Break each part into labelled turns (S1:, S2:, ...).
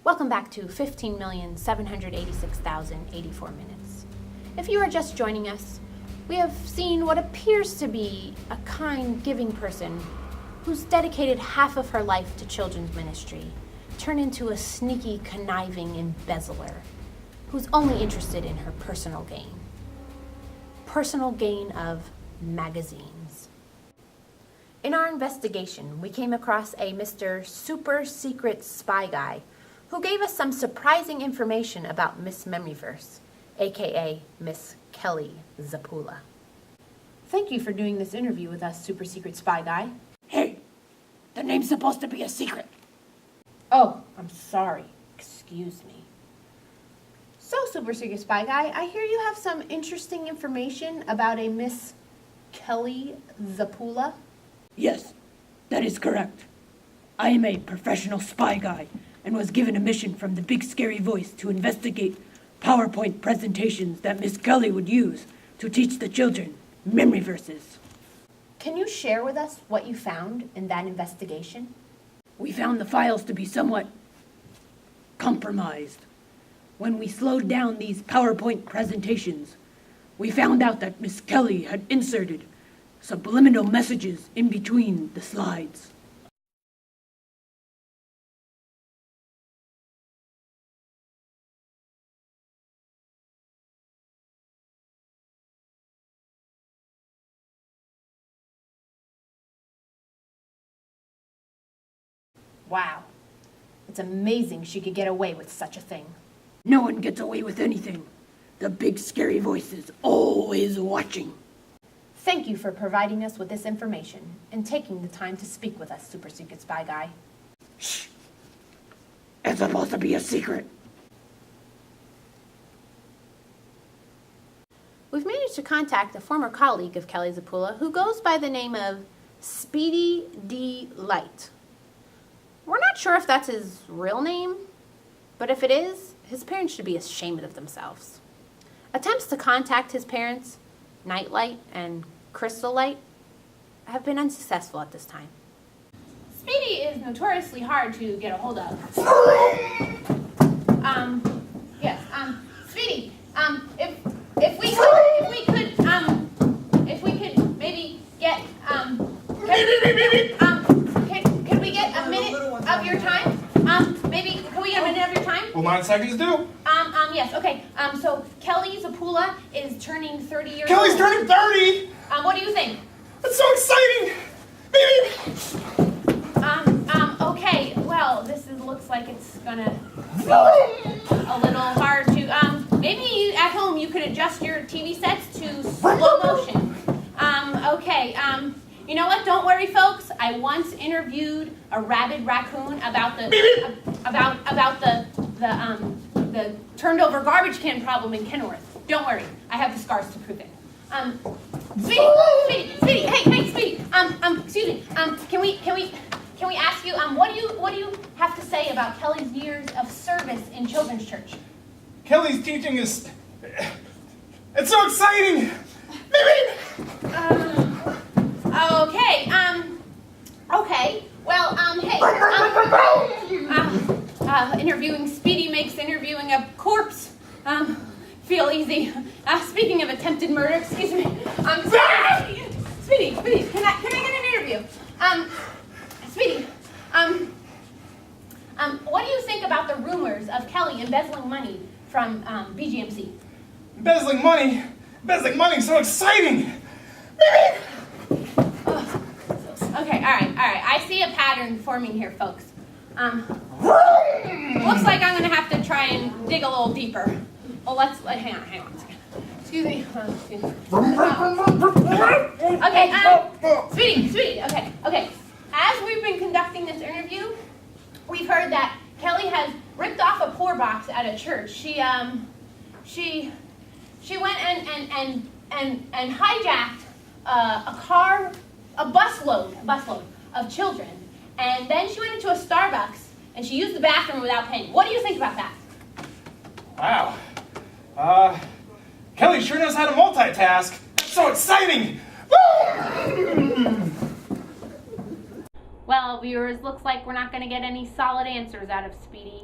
S1: Welcome back to 15,786,084 minutes. If you are just joining us, we have seen what appears to be a kind, giving person who's dedicated half of her life to children's ministry turn into a sneaky, conniving embezzler who's only interested in her personal gain. Personal gain of magazines. In our investigation, we came across a Mr. Super Secret Spy Guy who gave us some surprising information about Miss Memoryverse, aka Miss Kelly Zapula. Thank you for doing this interview with us, Super Secret Spy Guy.
S2: Hey, the name's supposed to be a secret.
S1: Oh, I'm sorry. Excuse me. So, Super Secret Spy Guy, I hear you have some interesting information about a Miss Kelly Zapula.
S2: Yes, that is correct. I am a professional spy guy and was given a mission from the big scary voice to investigate PowerPoint presentations that Miss Kelly would use to teach the children memory verses.
S1: Can you share with us what you found in that investigation?
S2: We found the files to be somewhat compromised. When we slowed down these PowerPoint presentations, we found out that Miss Kelly had inserted subliminal messages in between the slides.
S1: Wow. It's amazing she could get away with such a thing.
S2: No one gets away with anything. The big scary voice is always watching.
S1: Thank you for providing us with this information and taking the time to speak with us, Super Secret Spy Guy.
S2: Shh! It's supposed to be a secret.
S1: We've managed to contact a former colleague of Kelly Zapula who goes by the name of Speedy D. Light. We're not sure if that's his real name, but if it is, his parents should be ashamed of themselves. Attempts to contact his parents, Nightlight and Crystal Light, have been unsuccessful at this time. Speedy is notoriously hard to get a hold of. Speedy, if we could maybe get, could we get a minute of your time? Maybe, can we get a minute of your time?
S3: Well, 9 seconds do.
S1: Yes, okay. So Kelly Zapula is turning 30 years
S3: Kelly's
S1: old.
S3: turning 30!
S1: What do you think?
S3: That's so exciting! Baby!
S1: Okay, well, looks like it's gonna be a little hard to, maybe at home you could adjust your TV sets to slow motion. Okay, you know what, don't worry folks, I once interviewed a rabid raccoon about the turned over garbage can problem in Kenworth. Don't worry, I have the scars to prove it. Speedy, hey, Speedy, excuse me, can we ask you, what do you have to say about Kelly's years of service in children's church?
S3: Kelly's teaching is... It's so exciting! Baby!
S1: Okay, well, hey, interviewing Speedy makes interviewing a corpse, feel easy. Speaking of attempted murder, excuse me, Speedy, can I get an interview? Speedy, what do you think about the rumors of Kelly embezzling money from BGMC?
S3: Embezzling money, so exciting! Baby!
S1: Okay, all right. I see a pattern forming here, folks. Looks like I'm gonna have to try and dig a little deeper. Well, hang on a second. Excuse me. Okay, Speedy, okay. As we've been conducting this interview, we've heard that Kelly has ripped off a poor box at a church. She went and hijacked a busload of children, and then she went into a Starbucks and she used the bathroom without paying. What do you think about that?
S3: Wow. Kelly sure knows how to multitask. That's so exciting!
S1: Well, viewers, looks like we're not going to get any solid answers out of Speedy.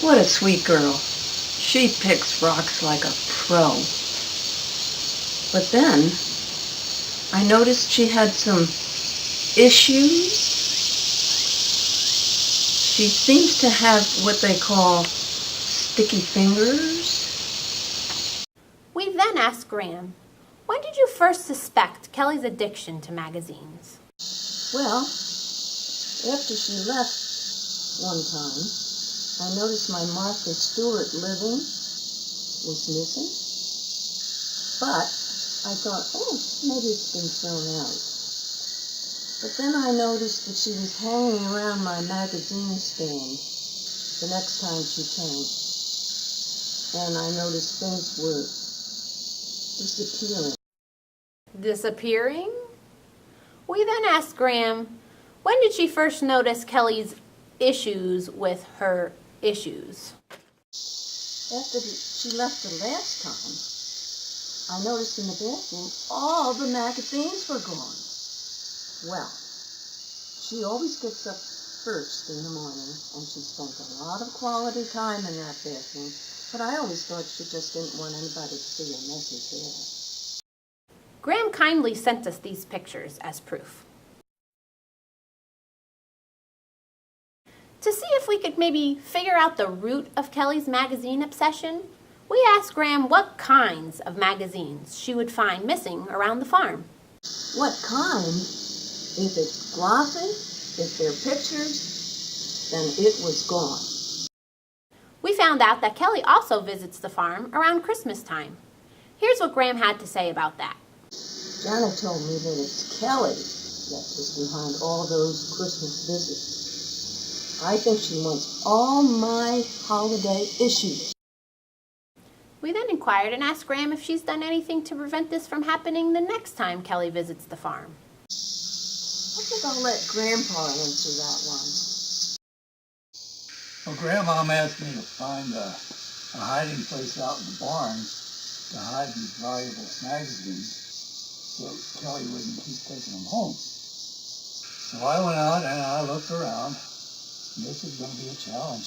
S4: What a sweet girl. She picks rocks like a pro. But then, I noticed she had some issues. She seems to have what they call sticky fingers.
S1: We then asked Graham, when did you first suspect Kelly's addiction to magazines?
S4: Well, after she left one time, I noticed my Martha Stewart living was missing. But I thought, oh, maybe it's been thrown out. But then I noticed that she was hanging around my magazine stand the next time she came. And I noticed things were disappearing.
S1: Disappearing? We then asked Graham, when did she first notice Kelly's issues with her issues?
S4: After she left the last time, I noticed in the bathroom all the magazines were gone. Well, she always gets up first in the morning, and she spent a lot of quality time in that bathroom, but I always thought she just didn't want anybody to see her messy hair.
S1: Graham kindly sent us these pictures as proof. To see if we could maybe figure out the root of Kelly's magazine obsession, we asked Graham what kinds of magazines she would find missing around the farm.
S4: What kind? If it's glossy, if they're pictures, then it was gone.
S1: We found out that Kelly also visits the farm around Christmas time. Here's what Graham had to say about that.
S4: Janet told me that it's Kelly that is behind all those Christmas visits. I think she wants all my holiday issues.
S1: We then inquired and asked Graham if she's done anything to prevent this from happening the next time Kelly visits the farm.
S4: I think I'll let Grandpa answer that one.
S5: Well, Grandmom asked me to find a hiding place out in the barn to hide these valuable magazines so Kelly wouldn't keep taking them home. So I went out and I looked around. And this is going to be a challenge.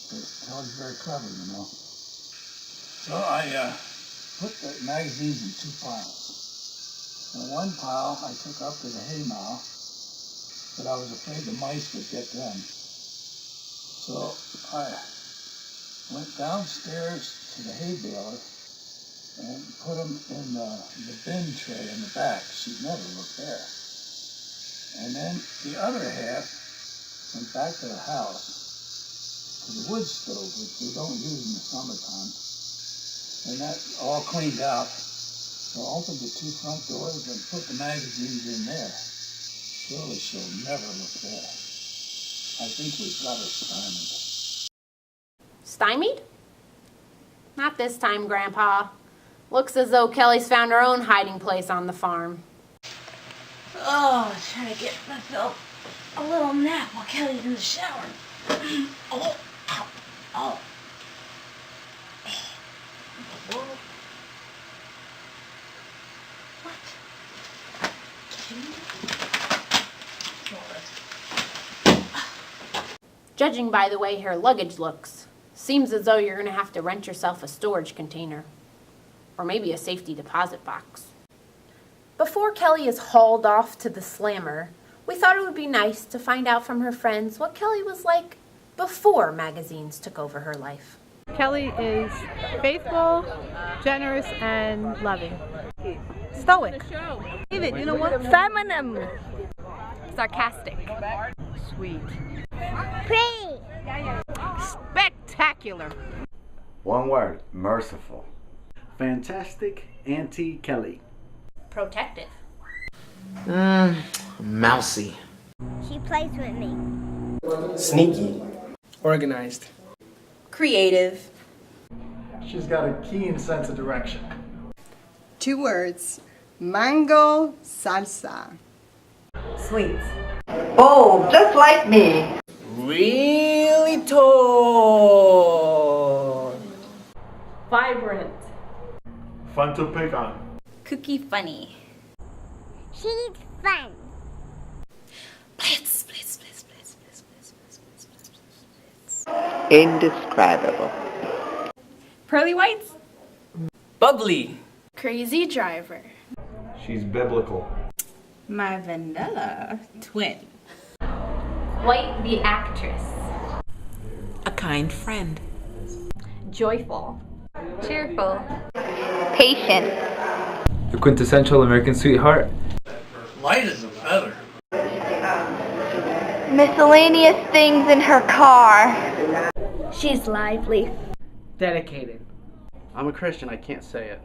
S5: But Kelly's very clever, you know. So I put the magazines in two piles. And one pile I took up to the hay mow, but I was afraid the mice would get them. So I went downstairs to the hay baler and put them in the bin tray in the back. She'd never look there. And then the other half went back to the house, to the wood stove, which we don't use in the summertime. And that all cleaned out. So I opened the two front doors and put the magazines in there. Surely she'll never look there. I think we've got her stymied.
S1: Stymied? Not this time, Grandpa. Looks as though Kelly's found her own hiding place on the farm.
S4: Oh, trying to get myself a little nap while Kelly's in the shower. Oh, ow, oh. Whoa. What?
S1: Judging by the way her luggage looks, seems as though you're going to have to rent yourself a storage container. Or maybe a safety deposit box. Before Kelly is hauled off to the slammer, we thought it would be nice to find out from her friends what Kelly was like before magazines took over her life.
S6: Kelly is faithful, generous, and loving. Stoic. Even, you know what? Feminine. Sarcastic. Sweet.
S7: Pretty.
S6: Spectacular.
S8: One word, merciful.
S9: Fantastic Auntie Kelly.
S1: Protective.
S10: Mousy.
S7: She plays with me.
S10: Sneaky.
S11: Organized.
S12: Creative.
S13: She's got a keen sense of direction.
S14: 2 words. Mango salsa.
S4: Sweet. Oh, just like me.
S10: Really tall.
S6: Vibrant.
S13: Fun to pick on.
S12: Cookie funny.
S7: She's fun.
S12: Blitz, blitz, blitz, blitz, blitz, blitz, blitz, blitz, blitz, blitz.
S11: Indescribable.
S12: Pearly whites?
S10: Bubbly.
S12: Crazy driver.
S13: She's biblical.
S12: My vanilla twin.
S1: Quite the actress.
S10: A kind friend.
S6: Joyful. Cheerful.
S7: Patient.
S15: The quintessential American sweetheart.
S5: Light as a feather.
S7: Miscellaneous things in her car.
S6: She's lively.
S10: Dedicated.
S16: I'm a Christian, I can't say it.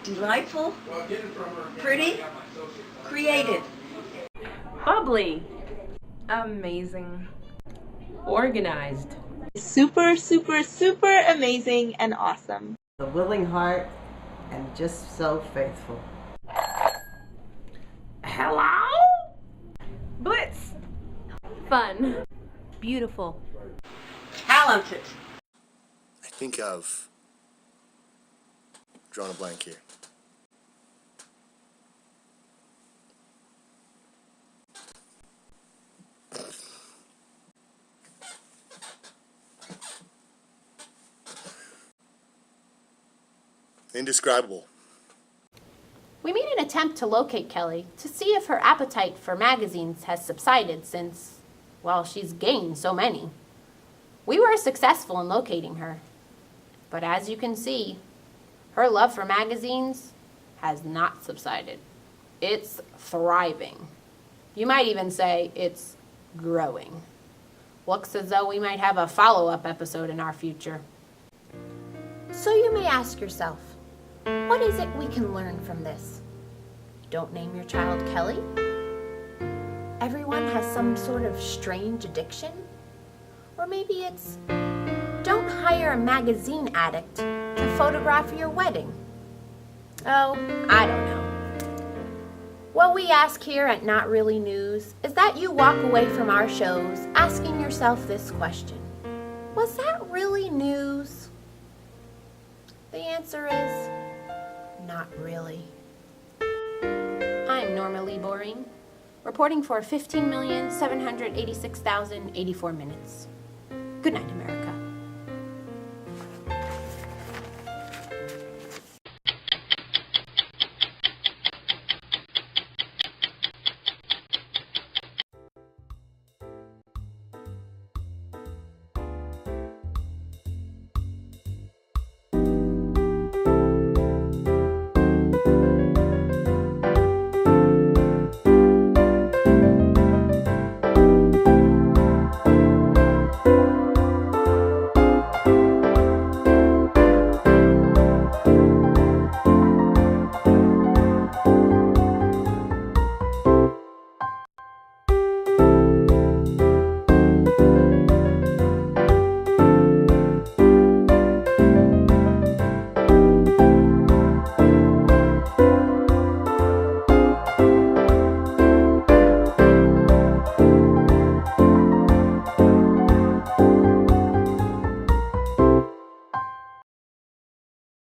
S4: Delightful. Pretty. Creative.
S6: Bubbly. Amazing.
S17: Organized.
S18: Super, super, super amazing and awesome.
S4: A willing heart and just so faithful.
S6: Hello? Blitz. Fun.
S1: Beautiful.
S4: Talented.
S19: I think I've drawn a blank here. Indescribable.
S1: We made an attempt to locate Kelly to see if her appetite for magazines has subsided since, well, she's gained so many. We were successful in locating her. But as you can see, her love for magazines has not subsided. It's thriving. You might even say it's growing. Looks as though we might have a follow-up episode in our future. So you may ask yourself, what is it we can learn from this? Don't name your child Kelly? Everyone has some sort of strange addiction? Or maybe it's, don't hire a magazine addict to photograph your wedding. Oh, I don't know. What we ask here at Not Really News is that you walk away from our shows asking yourself this question. Was that really news? The answer is, not really. I'm Norma Lee Boring, reporting for 15,786,084 minutes. Good night, America.